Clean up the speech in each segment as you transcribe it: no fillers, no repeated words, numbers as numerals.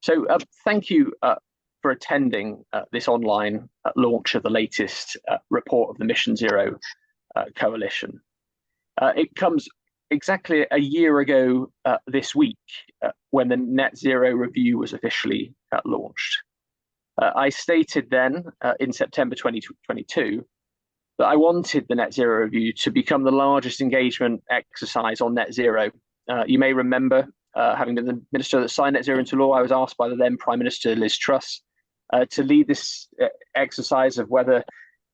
Thank you for attending this online launch of the latest report of the Mission Zero Coalition. It comes exactly a year ago this week when the Net Zero Review was officially launched. I stated then in September 2022 that I wanted the Net Zero Review to become the largest engagement exercise on net zero. You may remember, having been the minister that signed net zero into law, I was asked by the then Prime Minister Liz Truss to lead this exercise of whether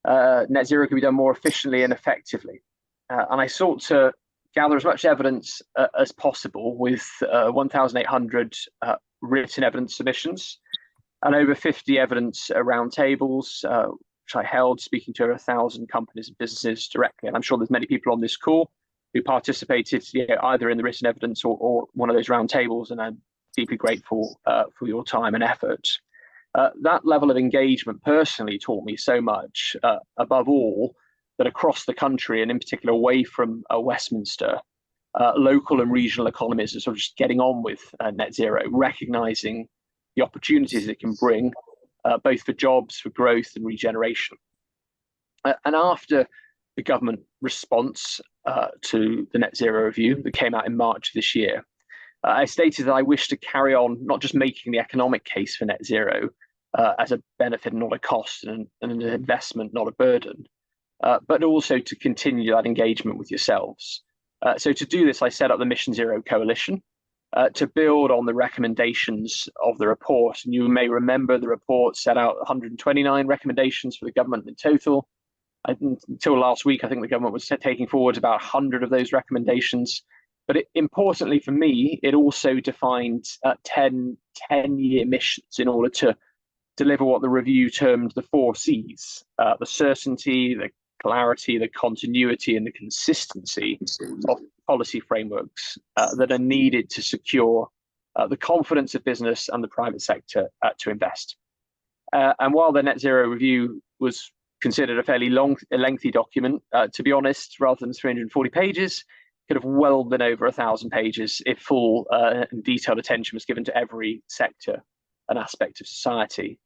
net zero could be done more efficiently and effectively. And I sought to gather as much evidence as possible with 1,800 written evidence submissions and over 50 evidence roundtables, which I held, speaking to over 1,000 companies and businesses directly. And I'm sure there's many people on this call who participated either in the written evidence or one of those roundtables, and I'm deeply grateful for your time and effort. That level of engagement personally taught me so much, above all, that across the country, and in particular away from Westminster, local and regional economies are sort of just getting on with net zero, recognizing the opportunities it can bring, both for jobs, for growth and regeneration. And after the government response to the Net Zero Review that came out in March this year, I stated that I wish to carry on not just making the economic case for net zero as a benefit, not a cost, and an investment, not a burden, but also to continue that engagement with yourselves. So to do this, I set up the Mission Zero Coalition to build on the recommendations of the report. And you may remember the report set out 129 recommendations for the government in total. Until last week, I think the government was taking forward about 100 of those recommendations. But importantly for me, it also defined 10-year missions in order to deliver what the review termed the 4 C's: the certainty, the clarity, the continuity, and the consistency of policy frameworks that are needed to secure the confidence of business and the private sector to invest. And while the Net Zero Review was considered a fairly lengthy document, to be honest, rather than 340 pages, could have well been over 1,000 pages if full and detailed attention was given to every sector and aspect of society.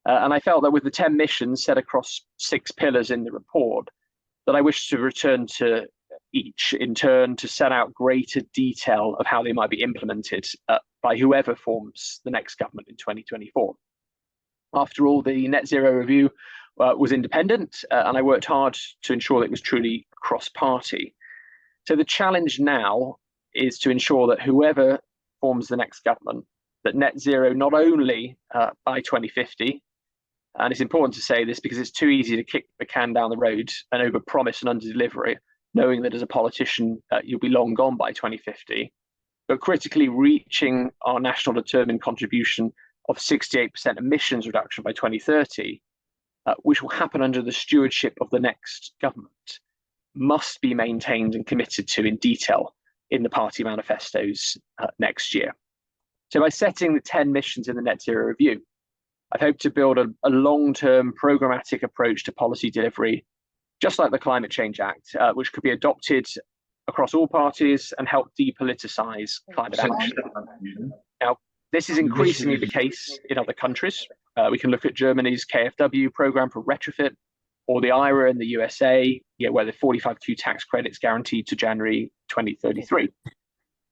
And I felt that with the 10 missions set across 6 pillars in the report, that I wished to return to each in turn to set out greater detail of how they might be implemented by whoever forms the next government in 2024. After all, the Net Zero Review was independent, and I worked hard to ensure that it was truly cross-party. So the challenge now is to ensure that whoever forms the next government, that net zero not only by 2050, and it's important to say this because it's too easy to kick the can down the road and overpromise and under-deliver it, knowing that as a politician you'll be long gone by 2050, but critically reaching our national determined contribution of 68% emissions reduction by 2030, which will happen under the stewardship of the next government, must be maintained and committed to in detail in the party manifestos next year. So by setting the 10 missions in the Net Zero Review, I'd hope to build a long-term programmatic approach to policy delivery, just like the Climate Change Act, which could be adopted across all parties and help depoliticize climate action. Now, this is increasingly the case in other countries. We can look at Germany's KfW program for retrofit, or the IRA in the USA, where the 45Q tax credit's guaranteed to January 2033.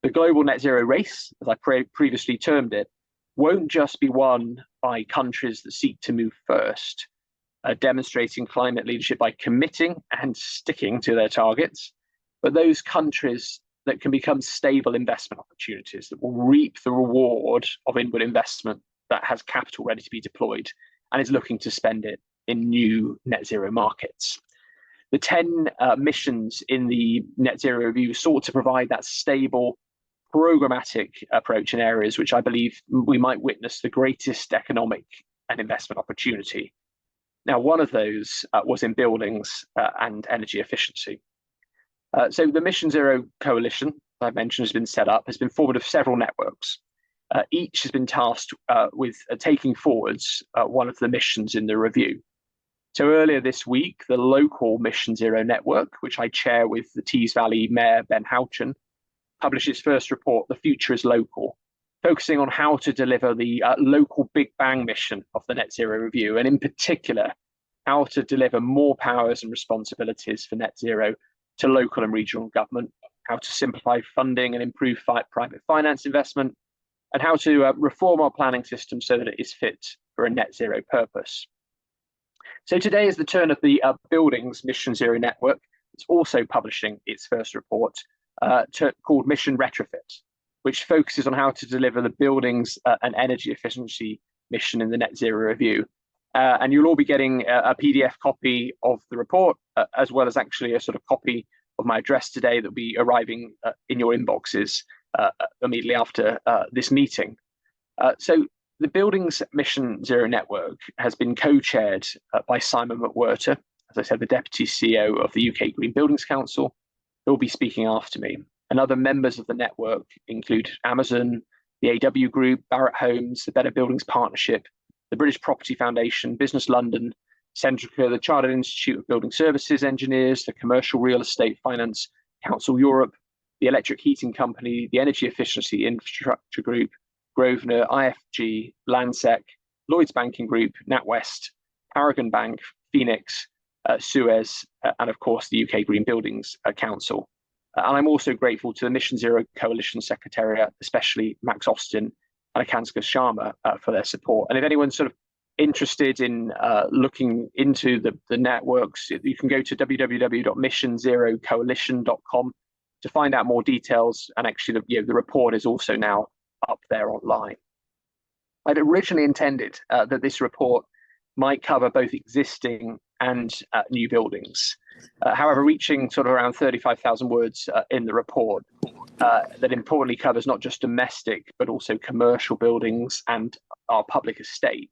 The global net zero race, as I previously termed it, won't just be won by countries that seek to move first, demonstrating climate leadership by committing and sticking to their targets, but those countries that can become stable investment opportunities that will reap the reward of inward investment that has capital ready to be deployed and is looking to spend it in new net zero markets. The 10 missions in the Net Zero Review sought to provide that stable, programmatic approach in areas which I believe we might witness the greatest economic and investment opportunity. Now, one of those was in buildings and energy efficiency. So the Mission Zero Coalition, I mentioned, has been set up, has been formed of several networks. Each has been tasked with taking forwards one of the missions in the review. So earlier this week, the local Mission Zero network, which I chair with the Tees Valley Mayor Ben Houchen, published its first report, The Future is Local, focusing on how to deliver the local Big Bang mission of the Net Zero Review, and in particular, how to deliver more powers and responsibilities for net zero to local and regional government, how to simplify funding and improve private finance investment, and how to reform our planning system so that it is fit for a net zero purpose. So today is the turn of the Buildings Mission Zero Network. It's also publishing its first report called Mission Retrofit, which focuses on how to deliver the buildings and energy efficiency mission in the Net Zero Review. And you'll all be getting a PDF copy of the report, as well as actually a sort of copy of my address today that will be arriving in your inboxes immediately after this meeting. So the Buildings Mission Zero Network has been co-chaired by Simon McWhirter, as I said, the Deputy CEO of the UK Green Buildings Council, who will be speaking after me. And other members of the network include Amazon, the AW Group, Barratt Homes, the Better Buildings Partnership, the British Property Foundation, Business London, Centrica, the Chartered Institute of Building Services Engineers, the Commercial Real Estate Finance Council Europe, the Electric Heating Company, the Energy Efficiency Infrastructure Group, Grosvenor, IFG, Landsec, Lloyds Banking Group, NatWest, Paragon Bank, Phoenix, Suez, and of course the UK Green Buildings Council. And I'm also grateful to the Mission Zero Coalition Secretariat, especially Max Austin and Akanska Sharma for their support. And if anyone's sort of interested in looking into the networks, you can go to www.missionzerocoalition.com to find out more details. And actually, the report is also now up there online. I'd originally intended that this report might cover both existing and new buildings. However, reaching sort of around 35,000 words in the report, that importantly covers not just domestic, but also commercial buildings and our public estate,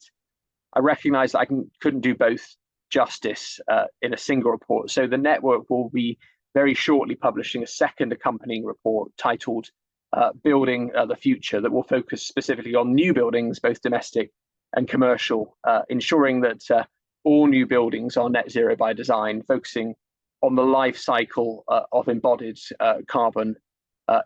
I recognise that I couldn't do both justice in a single report. So the network will be very shortly publishing a second accompanying report titled Building the Future, that will focus specifically on new buildings, both domestic and commercial, ensuring that all new buildings are net zero by design, focusing on the life cycle of embodied carbon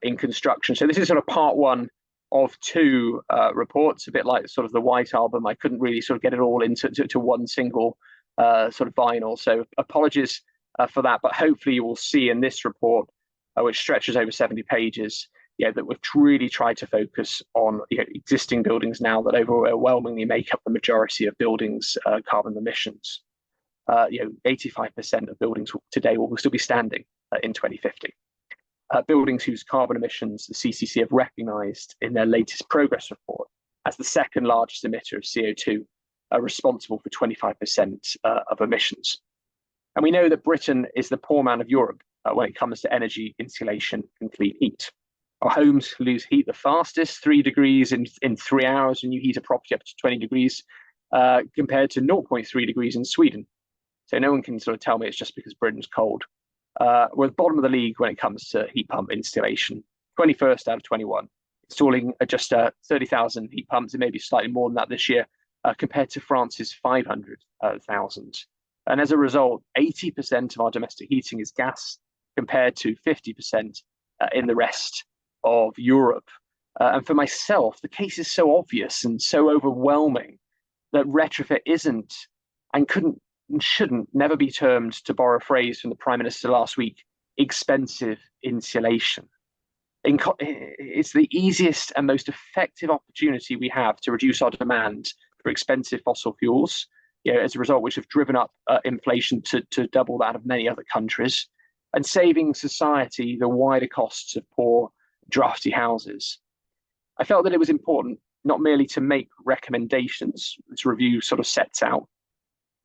in construction. So this is sort of part one of two reports, a bit like sort of the White Album. I couldn't really sort of get it all into one single sort of vinyl. So apologies for that, but hopefully you will see in this report, which stretches over 70 pages, that we've really tried to focus on existing buildings now that overwhelmingly make up the majority of buildings' carbon emissions. 85% of buildings today will still be standing in 2050. Buildings whose carbon emissions the CCC have recognised in their latest progress report as the second largest emitter of CO2, are responsible for 25% of emissions. And we know that Britain is the poor man of Europe when it comes to energy, insulation, and clean heat. Our homes lose heat the fastest, 3 degrees in 3 hours when you heat a property up to 20 degrees, compared to 0.3 degrees in Sweden. So no one can sort of tell me it's just because Britain's cold. We're at the bottom of the league when it comes to heat pump installation, 21st out of 21, installing just 30,000 heat pumps, and maybe slightly more than that this year, compared to France's 500,000. And as a result, 80% of our domestic heating is gas, compared to 50% in the rest of Europe. And for myself, the case is so obvious and so overwhelming that retrofit isn't and couldn't and shouldn't never be termed, to borrow a phrase from the Prime Minister last week, expensive insulation. It's the easiest and most effective opportunity we have to reduce our demand for expensive fossil fuels, as a result, which have driven up inflation to double that of many other countries, and saving society the wider costs of poor, drafty houses. I felt that it was important not merely to make recommendations, this review sort of sets out,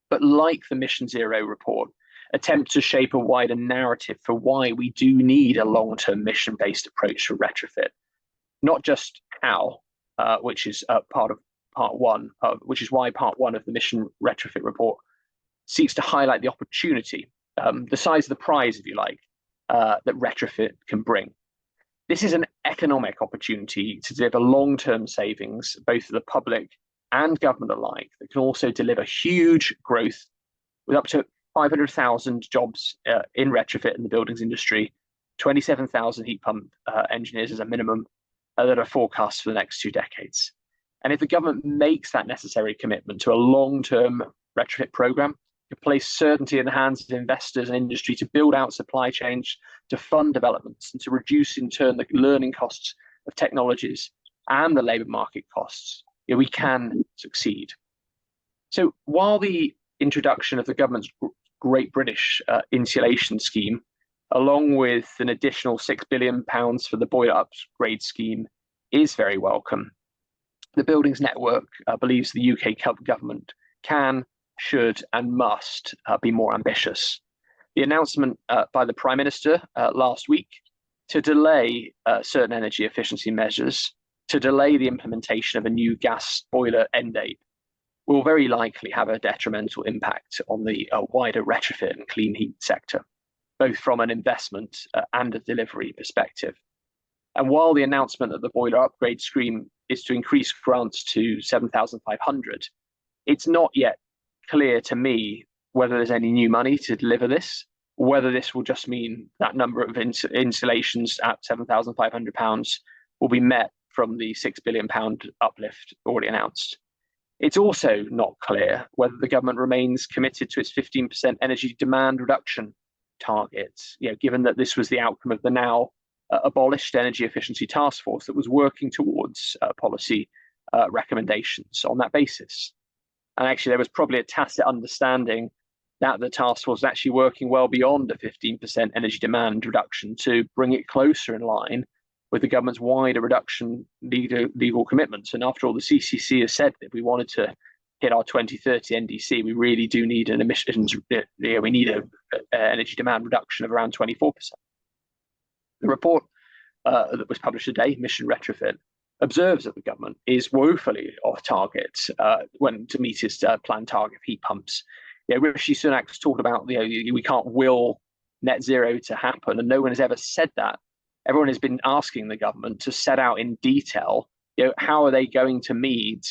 but like the Mission Zero report, attempt to shape a wider narrative for why we do need a long-term mission-based approach for retrofit. Not just how, which is part of part one, which is why part one of the Mission Retrofit report seeks to highlight the opportunity, the size of the prize, if you like, that retrofit can bring. This is an economic opportunity to deliver long-term savings, both for the public and government alike, that can also deliver huge growth with up to 500,000 jobs in retrofit in the buildings industry, 27,000 heat pump engineers as a minimum, that are forecast for the next 2 decades. And if the government makes that necessary commitment to a long-term retrofit program, to place certainty in the hands of investors and industry, to build out supply chains, to fund developments, and to reduce in turn the learning costs of technologies and the labour market costs, we can succeed. So while the introduction of the government's Great British Insulation Scheme, along with an additional £6 billion for the boiler upgrade scheme, is very welcome, the Buildings Network believes the UK government can, should, and must be more ambitious. The announcement by the Prime Minister last week to delay certain energy efficiency measures, to delay the implementation of a new gas boiler end date, will very likely have a detrimental impact on the wider retrofit and clean heat sector, both from an investment and a delivery perspective. And while the announcement of the boiler upgrade scheme is to increase grants to 7,500, it's not yet clear to me whether there's any new money to deliver this, whether this will just mean that number of installations at £7,500 will be met from the £6 billion uplift already announced. It's also not clear whether the government remains committed to its 15% energy demand reduction target, given that this was the outcome of the now abolished Energy Efficiency Task Force that was working towards policy recommendations on that basis. And actually, there was probably a tacit understanding that the task force was actually working well beyond a 15% energy demand reduction to bring it closer in line with the government's wider reduction legal commitments. And after all, the CCC has said that if we wanted to hit our 2030 NDC, we really do need an emissions, we need an energy demand reduction of around 24%. The report that was published today, Mission Retrofit, observes that the government is woefully off target when to meet its planned target of heat pumps. Rishi Sunak's talked about we can't will net zero to happen, and no one has ever said that. Everyone has been asking the government to set out in detail, how are they going to meet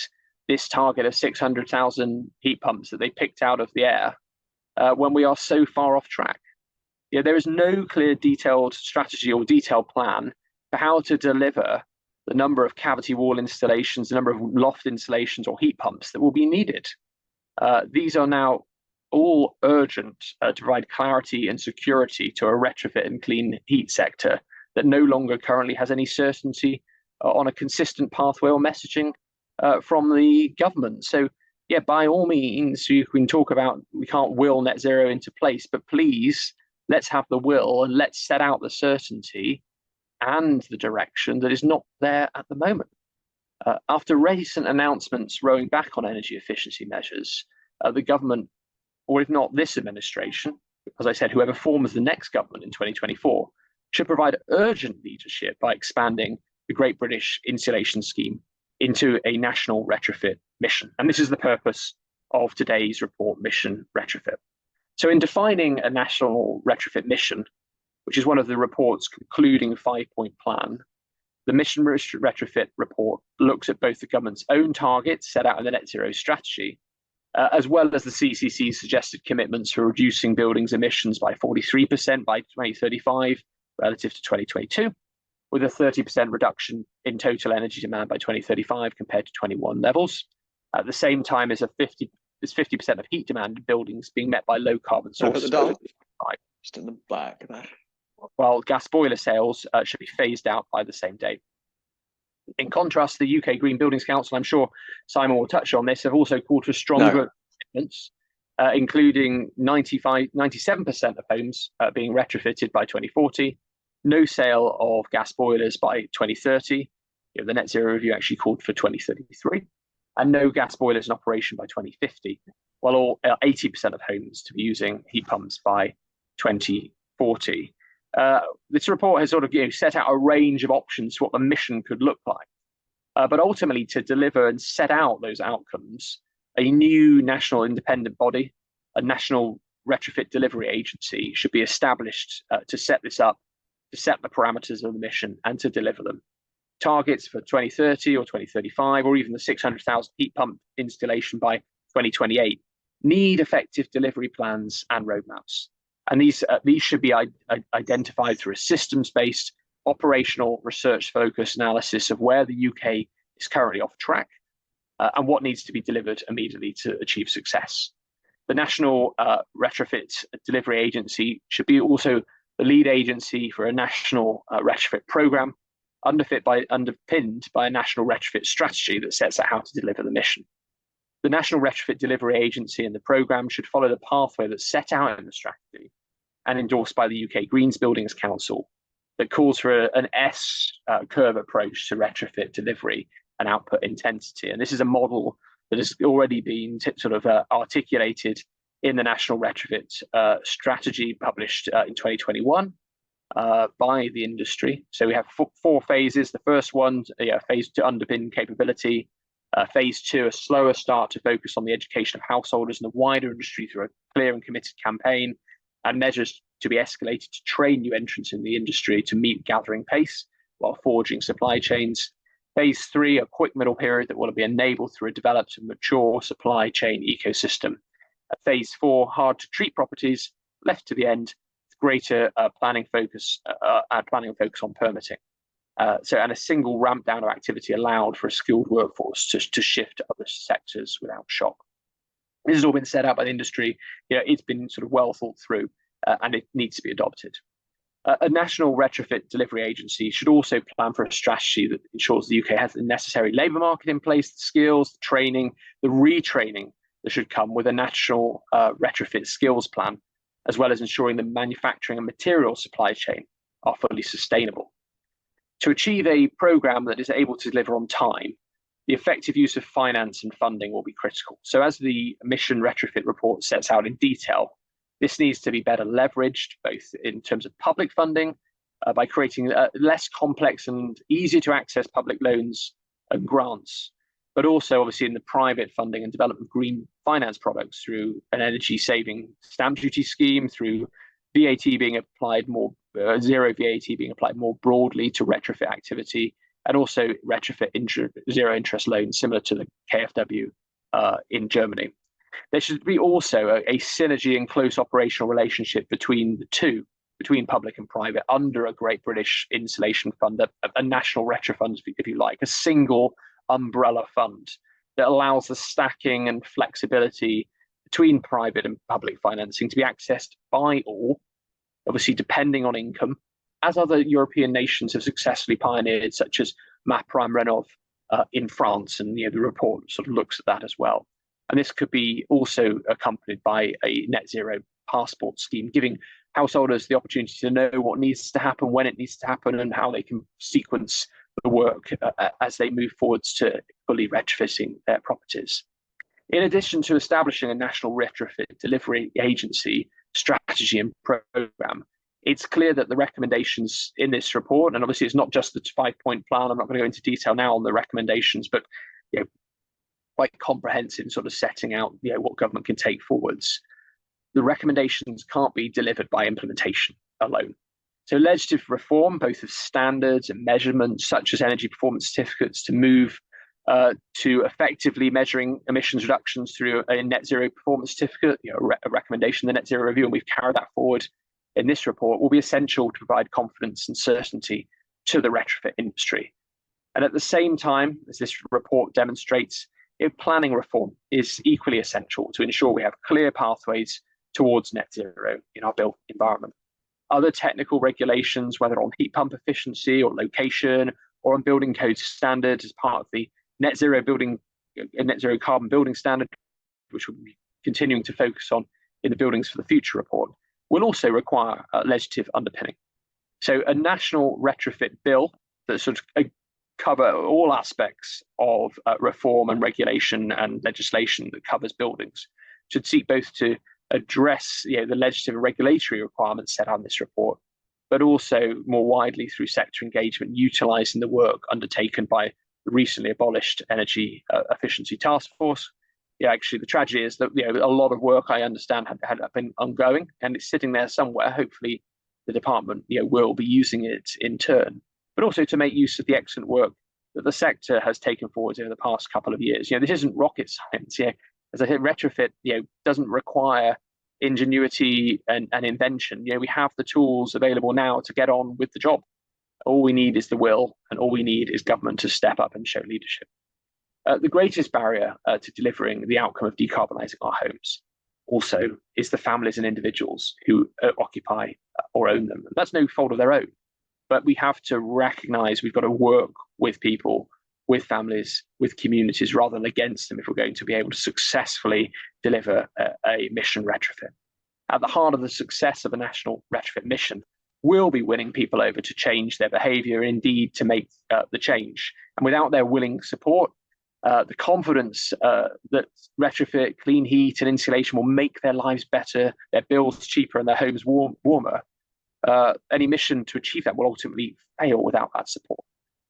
this target of 600,000 heat pumps that they picked out of the air when we are so far off track. There is no clear detailed strategy or detailed plan for how to deliver the number of cavity wall installations, the number of loft installations or heat pumps that will be needed. These are now all urgent to provide clarity and security to a retrofit and clean heat sector that no longer currently has any certainty on a consistent pathway or messaging from the government. So, by all means, you can talk about we can't will net zero into place, but please, let's have the will and let's set out the certainty and the direction that is not there at the moment. After recent announcements rowing back on energy efficiency measures, the government, or if not this administration, as I said, whoever forms the next government in 2024, should provide urgent leadership by expanding the Great British Insulation Scheme into a national retrofit mission. And this is the purpose of today's report, Mission Retrofit. So in defining a national retrofit mission, which is one of the report's concluding 5-point plan, the Mission Retrofit report looks at both the government's own targets set out in the net zero strategy, as well as the CCC's suggested commitments for reducing buildings emissions by 43% by 2035 relative to 2022, with a 30% reduction in total energy demand by 2035 compared to 21 levels. At the same time as 50% of heat demand in buildings being met by low carbon sources. Just in the black there. While gas boiler sales should be phased out by the same date. In contrast, the UK Green Buildings Council, I'm sure Simon will touch on this, have also called for stronger commitments, including 97% of homes being retrofitted by 2040, no sale of gas boilers by 2030. The net zero review actually called for 2033, and no gas boilers in operation by 2050, while all 80% of homes to be using heat pumps by 2040. This report has sort of set out a range of options for what the mission could look like. But ultimately, to deliver and set out those outcomes, a new national independent body, a national retrofit delivery agency, should be established to set this up, to set the parameters of the mission and to deliver them. Targets for 2030 or 2035, or even the 600,000 heat pump installation by 2028, need effective delivery plans and roadmaps. And these should be identified through a systems-based operational research focused analysis of where the UK is currently off track and what needs to be delivered immediately to achieve success. The National Retrofit Delivery Agency should be also the lead agency for a national retrofit program, underpinned by a national retrofit strategy that sets out how to deliver the mission. The National Retrofit Delivery Agency and the program should follow the pathway that's set out in the strategy and endorsed by the UK Greens Buildings Council that calls for an S curve approach to retrofit delivery and output intensity. And this is a model that has already been articulated in the National Retrofit Strategy published in 2021 by the industry. So we have four phases. The first one, phase to underpin capability. Phase two, a slower start to focus on the education of householders and the wider industry through a clear and committed campaign, and measures to be escalated to train new entrants in the industry to meet gathering pace while forging supply chains. Phase three, a quick middle period that will be enabled through a developed and mature supply chain ecosystem. Phase four, hard to treat properties, left to the end, greater planning focus on permitting. And a single ramp down of activity allowed for a skilled workforce to shift to other sectors without shock. This has all been set out by the industry. It's been sort of well thought through, and it needs to be adopted. A national retrofit delivery agency should also plan for a strategy that ensures the UK has the necessary labour market in place, the skills, the training, the retraining that should come with a national retrofit skills plan, as well as ensuring the manufacturing and material supply chain are fully sustainable. To achieve a programme that is able to deliver on time, the effective use of finance and funding will be critical. So as the Mission Retrofit report sets out in detail, this needs to be better leveraged, both in terms of public funding, by creating less complex and easier to access public loans and grants, but also obviously in the private funding and development of green finance products through an energy saving stamp duty scheme, through VAT being applied more, zero VAT being applied more broadly to retrofit activity, and also retrofit zero interest loans similar to the KfW in Germany. There should be also a synergy and close operational relationship between the two, between public and private, under a Great British Insulation Fund, a national retro fund, if you like, a single umbrella fund that allows the stacking and flexibility between private and public financing to be accessed by all, obviously depending on income, as other European nations have successfully pioneered, such as MaPrimeRénov' in France, and the report sort of looks at that as well. And this could be also accompanied by a net zero passport scheme, giving householders the opportunity to know what needs to happen, when it needs to happen, and how they can sequence the work as they move forwards to fully retrofitting their properties. In addition to establishing a national retrofit delivery agency strategy and program, it's clear that the recommendations in this report, and obviously it's not just the 5-point plan, I'm not going to go into detail now on the recommendations, but quite comprehensive, sort of setting out what government can take forwards. The recommendations can't be delivered by implementation alone. So legislative reform, both of standards and measurements, such as energy performance certificates, to move to effectively measuring emissions reductions through a net zero performance certificate, a recommendation, the net zero review, and we've carried that forward in this report, will be essential to provide confidence and certainty to the retrofit industry. And at the same time, as this report demonstrates, planning reform is equally essential to ensure we have clear pathways towards net zero in our built environment. Other technical regulations, whether on heat pump efficiency or location or on building code standards as part of the net zero carbon building standard, which we'll be continuing to focus on in the Buildings for the Future report, will also require legislative underpinning. So a national retrofit bill that sort of cover all aspects of reform and regulation and legislation that covers buildings should seek both to address the legislative and regulatory requirements set out in this report, but also more widely through sector engagement, utilising the work undertaken by the recently abolished Energy Efficiency Task Force. Actually, the tragedy is that a lot of work, I understand, had been ongoing, and it's sitting there somewhere. Hopefully, the department will be using it in turn, but also to make use of the excellent work that the sector has taken forward over the past couple of years. This isn't rocket science. As I said, retrofit doesn't require ingenuity and invention. We have the tools available now to get on with the job. All we need is the will, and all we need is government to step up and show leadership. The greatest barrier to delivering the outcome of decarbonising our homes also is the families and individuals who occupy or own them. That's no fault of their own, but we have to recognise we've got to work with people, with families, with communities, rather than against them if we're going to be able to successfully deliver a mission retrofit. At the heart of the success of a national retrofit mission will be winning people over to change their behaviour, indeed to make the change. And without their willing support, the confidence that retrofit, clean heat and insulation will make their lives better, their bills cheaper and their homes warmer, any mission to achieve that will ultimately fail without that support.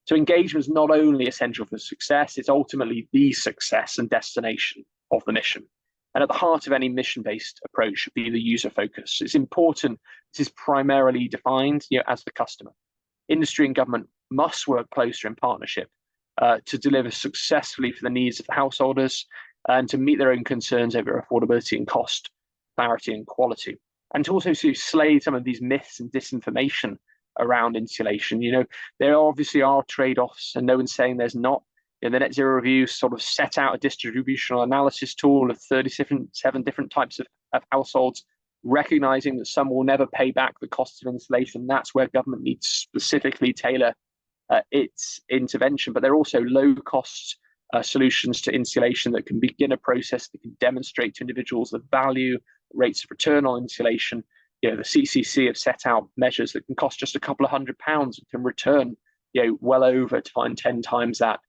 So engagement is not only essential for success, it's ultimately the success and destination of the mission. And at the heart of any mission-based approach should be the user focus. It's important this is primarily defined as the customer. Industry and government must work closer in partnership to deliver successfully for the needs of the householders and to meet their own concerns over affordability and cost, clarity and quality. And to also slay some of these myths and disinformation around insulation. There obviously are trade-offs, and no one's saying there's not. The Net Zero Review sort of set out a distributional analysis tool of 37 different types of households, recognizing that some will never pay back the costs of insulation. That's where government needs to specifically tailor its intervention. But there are also low-cost solutions to insulation that can begin a process that can demonstrate to individuals the value, rates of return on insulation. The CCC have set out measures that can cost just a couple of £100 and can return well over to find 10 times that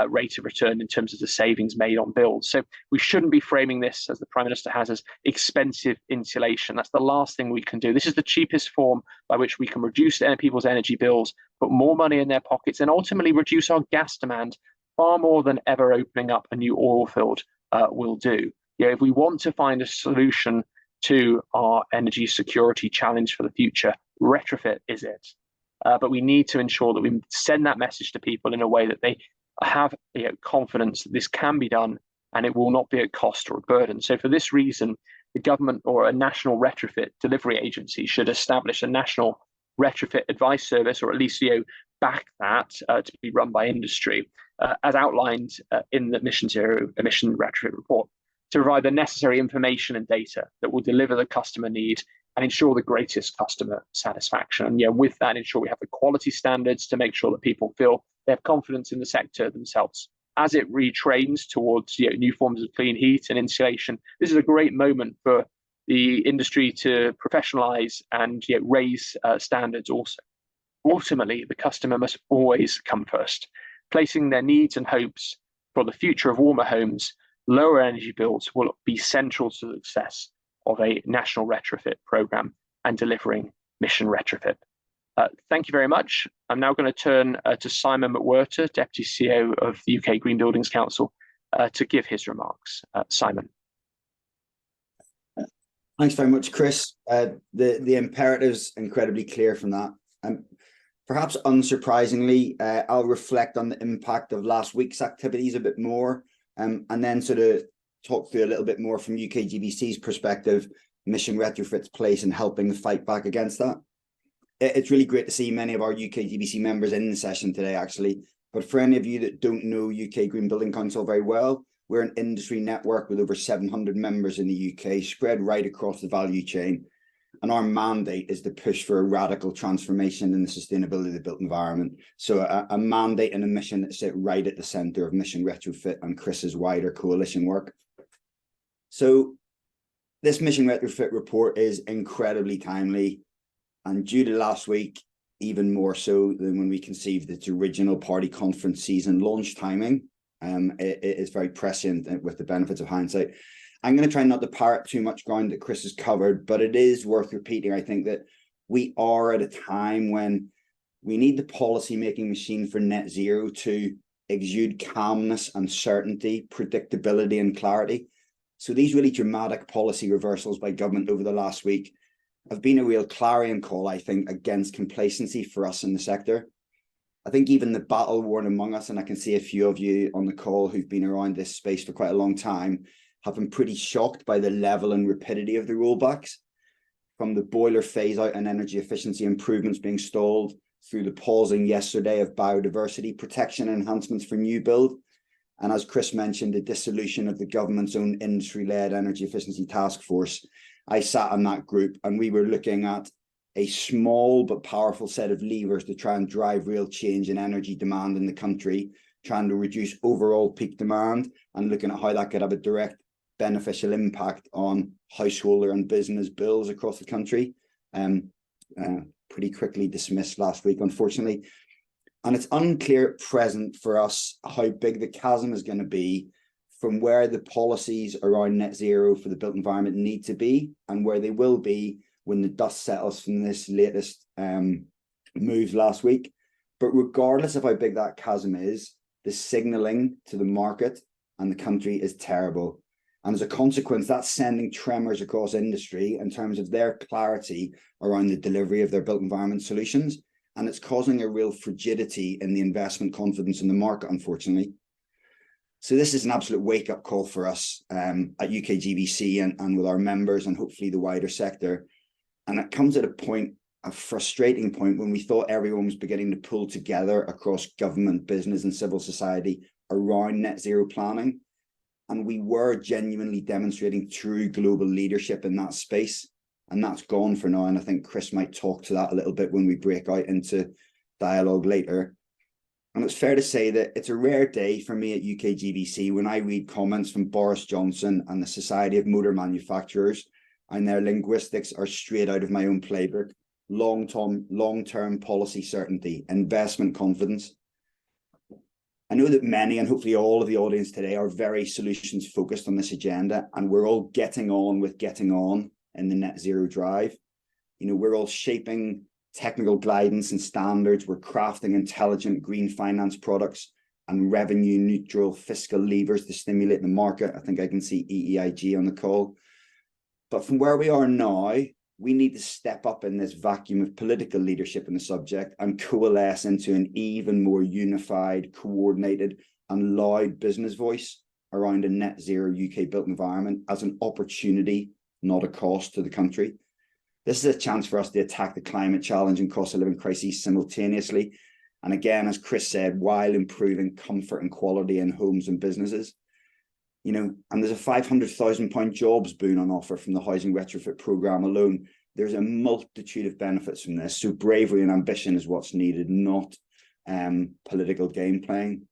rate of return in terms of the savings made on bills. So we shouldn't be framing this, as the Prime Minister has, as expensive insulation. That's the last thing we can do. This is the cheapest form by which we can reduce people's energy bills, put more money in their pockets, and ultimately reduce our gas demand far more than ever opening up a new oil field will do. If we want to find a solution to our energy security challenge for the future, retrofit is it. But we need to ensure that we send that message to people in a way that they have confidence that this can be done and it will not be a cost or a burden. So for this reason, the government or a national retrofit delivery agency should establish a national retrofit advice service, or at least back that to be run by industry, as outlined in the Mission Zero Emission Retrofit Report, to provide the necessary information and data that will deliver the customer need and ensure the greatest customer satisfaction. And with that, ensure we have the quality standards to make sure that people feel they have confidence in the sector themselves. As it retrains towards new forms of clean heat and insulation, this is a great moment for the industry to professionalize and raise standards also. Ultimately, the customer must always come first, placing their needs and hopes for the future of warmer homes. Lower energy bills will be central to the success of a national retrofit programme and delivering Mission Retrofit. Thank you very much. I'm now going to turn to Simon McWhirter, Deputy CEO of the UK Green Buildings Council, to give his remarks. Simon. Thanks very much, Chris. The imperative's incredibly clear from that. Perhaps unsurprisingly, I'll reflect on the impact of last week's activities a bit more, and then sort of talk through a little bit more from UKGBC's perspective, Mission Retrofit's place in helping fight back against that. It's really great to see many of our UKGBC members in the session today, actually. But for any of you that don't know UK Green Building Council very well, we're an industry network with over 700 members in the UK, spread right across the value chain. And our mandate is to push for a radical transformation in the sustainability of the built environment. So a mandate and a mission that sit right at the centre of Mission Retrofit and Chris's wider coalition work. So this Mission Retrofit report is incredibly timely, and due to last week, even more so than when we conceived its original party conference season launch timing. It is very prescient with the benefits of hindsight. I'm going to try not to parrot too much ground that Chris has covered, but it is worth repeating, I think, that we are at a time when we need the policy-making machine for net zero to exude calmness and certainty, predictability and clarity. So these really dramatic policy reversals by government over the last week have been a real clarion call, I think, against complacency for us in the sector. I think even the battle worn among us, and I can see a few of you on the call who've been around this space for quite a long time, have been pretty shocked by the level and rapidity of the rollbacks, from the boiler phase out and energy efficiency improvements being stalled, through the pausing yesterday of biodiversity protection enhancements for new build. And as Chris mentioned, the dissolution of the government's own industry-led energy efficiency task force. I sat on that group and we were looking at a small but powerful set of levers to try and drive real change in energy demand in the country, trying to reduce overall peak demand and looking at how that could have a direct beneficial impact on householder and business bills across the country. Pretty quickly dismissed last week, unfortunately. And it's unclear at present for us how big the chasm is going to be from where the policies around net zero for the built environment need to be and where they will be when the dust settles from this latest moves last week. But regardless of how big that chasm is, the signalling to the market and the country is terrible. And as a consequence, that's sending tremors across industry in terms of their clarity around the delivery of their built environment solutions. And it's causing a real frigidity in the investment confidence in the market, unfortunately. So this is an absolute wake-up call for us at UKGBC and with our members and hopefully the wider sector. And it comes at a frustrating point when we thought everyone was beginning to pull together across government, business and civil society around net zero planning. And we were genuinely demonstrating true global leadership in that space. And that's gone for now. And I think Chris might talk to that a little bit when we break out into dialogue later. And it's fair to say that it's a rare day for me at UKGBC when I read comments from Boris Johnson and the Society of Motor Manufacturers, and their linguistics are straight out of my own playbook. Long-term policy certainty, investment confidence. I know that many and hopefully all of the audience today are very solutions focused on this agenda, and we're all getting on in the net zero drive. You know, we're all shaping technical guidance and standards. We're crafting intelligent green finance products and revenue neutral fiscal levers to stimulate the market. I think I can see EEIG on the call. But from where we are now, we need to step up in this vacuum of political leadership in the subject and coalesce into an even more unified, coordinated and loud business voice around a net zero UK built environment as an opportunity, not a cost to the country. This is a chance for us to attack the climate challenge and cost of living crises simultaneously. And again, as Chris said, while improving comfort and quality in homes and businesses. You know, and there's a £500,000 jobs boon on offer from the housing retrofit programme alone. There's a multitude of benefits from this. So bravery and ambition is what's needed, not political game playing.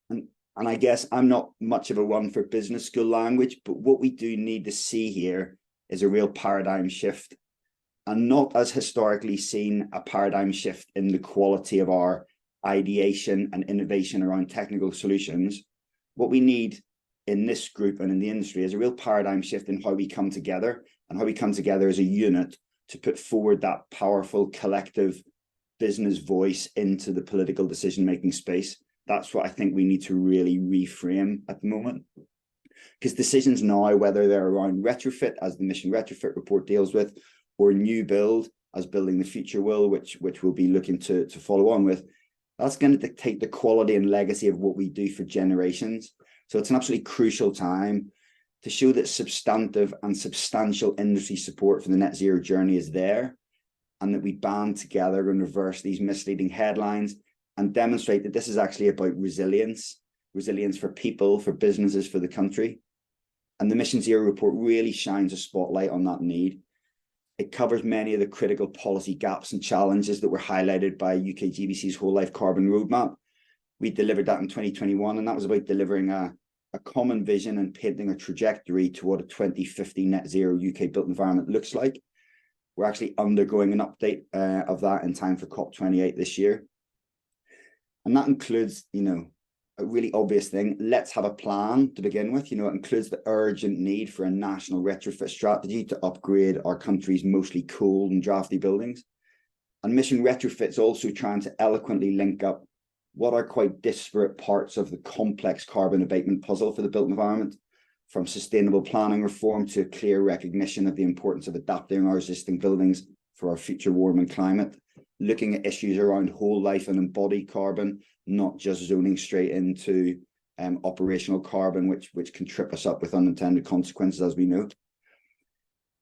And I guess I'm not much of a one for business school language, but what we do need to see here is a real paradigm shift, and not as historically seen a paradigm shift in the quality of our ideation and innovation around technical solutions. What we need in this group and in the industry is a real paradigm shift in how we come together and how we come together as a unit to put forward that powerful collective business voice into the political decision-making space. That's what I think we need to really reframe at the moment. Because decisions now, whether they're around retrofit, as the Mission Retrofit report deals with, or new build, as Building the Future will, which we'll be looking to follow on with, that's going to dictate the quality and legacy of what we do for generations. So it's an absolutely crucial time to show that substantive and substantial industry support for the net zero journey is there, and that we band together and reverse these misleading headlines and demonstrate that this is actually about resilience for people, for businesses, for the country. And the Mission Zero report really shines a spotlight on that need. It covers many of the critical policy gaps and challenges that were highlighted by UKGBC's Whole Life Carbon Roadmap. We delivered that in 2021, and that was about delivering a common vision and painting a trajectory to what a 2050 net zero UK built environment looks like. We're actually undergoing an update of that in time for COP28 this year. And that includes, you know, a really obvious thing. Let's have a plan to begin with. You know, it includes the urgent need for a national retrofit strategy to upgrade our country's mostly cold and drafty buildings. And Mission Retrofit's also trying to eloquently link up what are quite disparate parts of the complex carbon abatement puzzle for the built environment, from sustainable planning reform to a clear recognition of the importance of adapting our existing buildings for our future warming climate, looking at issues around whole life and embodied carbon, not just zoning straight into operational carbon, which can trip us up with unintended consequences, as we know.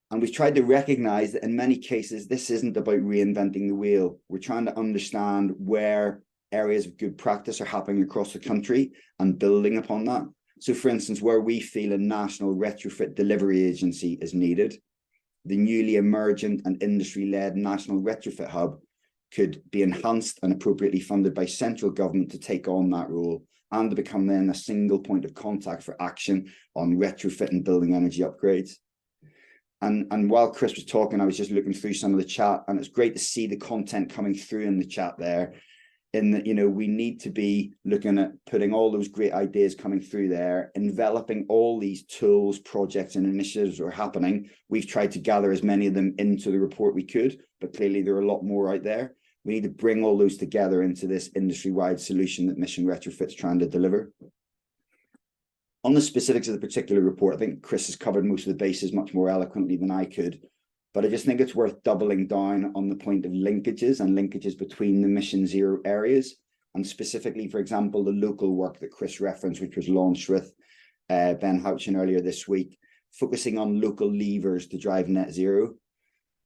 And we've tried to recognize that in many cases, this isn't about reinventing the wheel. We're trying to understand where areas of good practice are happening across the country and building upon that. So for instance, where we feel a national retrofit delivery agency is needed, the newly emergent and industry-led national retrofit hub could be enhanced and appropriately funded by central government to take on that role and to become then a single point of contact for action on retrofit and building energy upgrades. And while Chris was talking, I was just looking through some of the chat, and it's great to see the content coming through in the chat there. In that, you know, we need to be looking at putting all those great ideas coming through there, enveloping all these tools, projects, and initiatives that are happening. We've tried to gather as many of them into the report we could, but clearly there are a lot more out there. We need to bring all those together into this industry-wide solution that Mission Retrofit's trying to deliver. On the specifics of the particular report, I think Chris has covered most of the bases much more eloquently than I could, but I just think it's worth doubling down on the point of linkages and linkages between the Mission Zero areas, and specifically, for example, the local work that Chris referenced, which was launched with Ben Houchin earlier this week, focusing on local levers to drive net zero.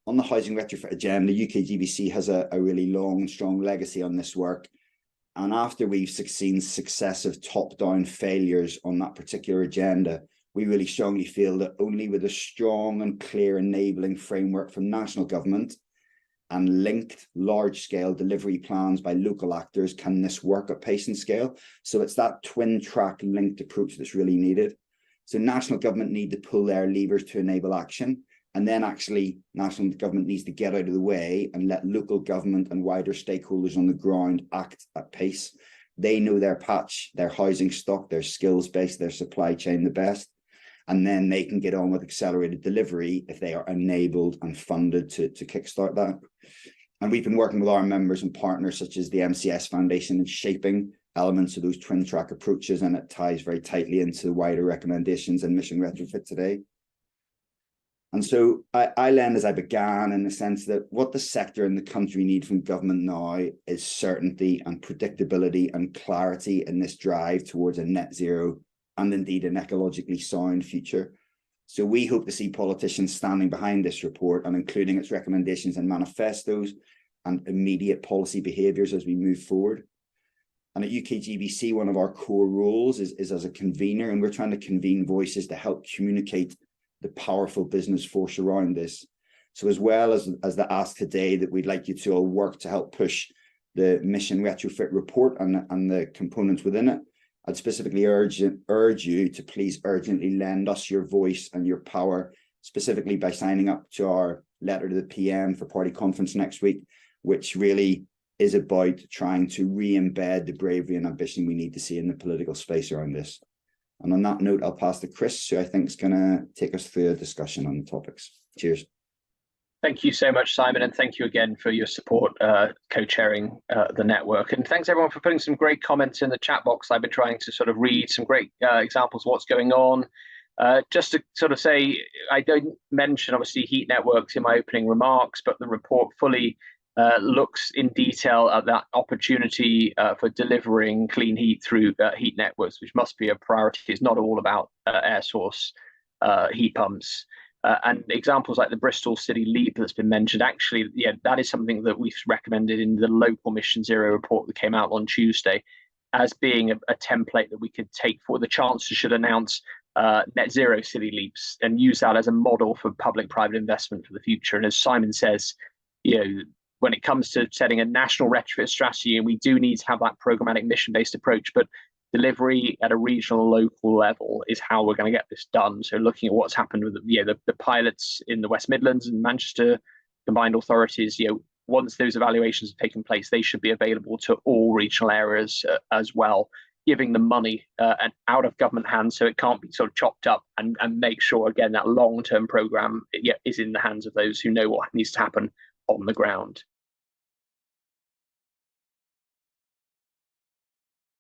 On the housing retrofit agenda, UKGBC has a really long and strong legacy on this work. And after we've seen successive top-down failures on that particular agenda, we really strongly feel that only with a strong and clear enabling framework from national government and linked large-scale delivery plans by local actors can this work at pace and scale. So it's that twin-track linked approach that's really needed. So national government need to pull their levers to enable action. And then actually national government needs to get out of the way and let local government and wider stakeholders on the ground act at pace. They know their patch, their housing stock, their skills base, their supply chain the best. And then they can get on with accelerated delivery if they are enabled and funded to kickstart that. And we've been working with our members and partners such as the MCS Foundation in shaping elements of those twin track approaches, and it ties very tightly into the wider recommendations in Mission Retrofit today. And so I'll end as I began, in the sense that what the sector and the country need from government now is certainty and predictability and clarity in this drive towards a net zero and indeed an ecologically sound future. So we hope to see politicians standing behind this report and including its recommendations and manifestos and immediate policy behaviours as we move forward. And at UKGBC, one of our core roles is as a convener, and we're trying to convene voices to help communicate the powerful business force around this. So as well as the ask today that we'd like you to all work to help push the Mission Retrofit report and the components within it, I'd specifically urge you to please urgently lend us your voice and your power, specifically by signing up to our letter to the PM for party conference next week, which really is about trying to re-embed the bravery and ambition we need to see in the political space around this. And on that note, I'll pass to Chris, who I think is going to take us through a discussion on the topics. Cheers. Thank you so much, Simon, and thank you again for your support co-chairing the network. And thanks everyone for putting some great comments in the chat box. I've been trying to sort of read some great examples of what's going on. Just to sort of say, I don't mention obviously heat networks in my opening remarks, but the report fully looks in detail at that opportunity for delivering clean heat through heat networks, which must be a priority. It's not all about air source heat pumps. And examples like the Bristol City Leap that's been mentioned, actually, yeah, that is something that we've recommended in the local Mission Zero report that came out on Tuesday as being a template that we could take for the Chancellor should announce net zero city leaps and use that as a model for public-private investment for the future. And as Simon says, you know, when it comes to setting a national retrofit strategy, and we do need to have that programmatic mission-based approach, but delivery at a regional, local level is how we're going to get this done. So looking at what's happened with the pilots in the West Midlands and Manchester combined authorities, once those evaluations have taken place, they should be available to all regional areas as well, giving them money and out of government hands, so it can't be sort of chopped up, and make sure again that long-term program is in the hands of those who know what needs to happen on the ground.